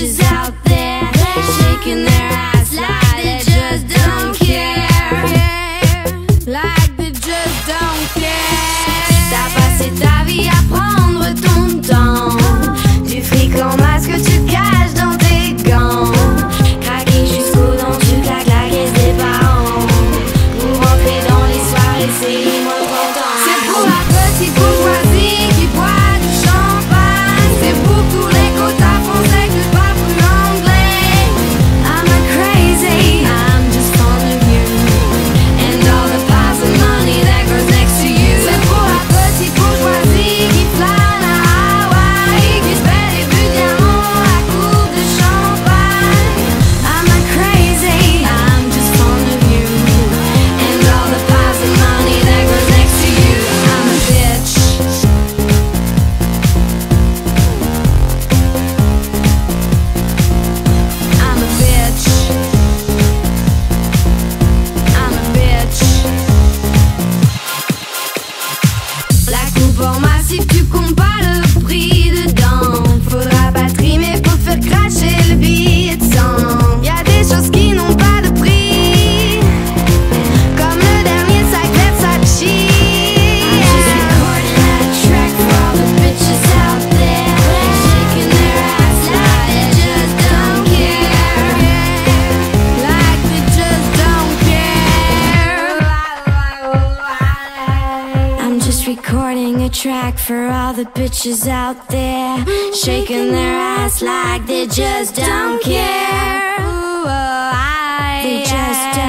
bitches out there shaking their ass like they just don't care. Like they just don't care. T'as passé ta vie à prendre ton temps. Du fric en masque tu caches dans tes gants. Craquer jusqu'aux dents, tu claques la caisse des parents. Pour rentrer dans les soirées, c'est moins content. C'est pour la petite bourgeoisie qui boit du champagne. C'est pour tous les quotas français que je parle plus anglais. I'm not crazy, I'm just fond of you and all the piles of money that goes next to you. C'est pour la petite bourgeoisie qui flâne à Hawaï, qui se fait des buts diamants à coupe de champagne. I'm not crazy, I'm just fond of you and all the piles of money that goes next to you. I'm a bitch. I'm a bitch. I'm a bitch. La coupe en massif, tu comptes pas le prix dedans. Faudra pas trimer pour faire cracher le billet de sang. Y'a des choses qui n'ont pas de prix, comme le dernier sac Versace. I'm just recording a track for all the bitches out there shaking their ass like they just don't care. Like they just don't care. I'm just recording a track for all the bitches out there shaking their ass like they just don't care. They just don't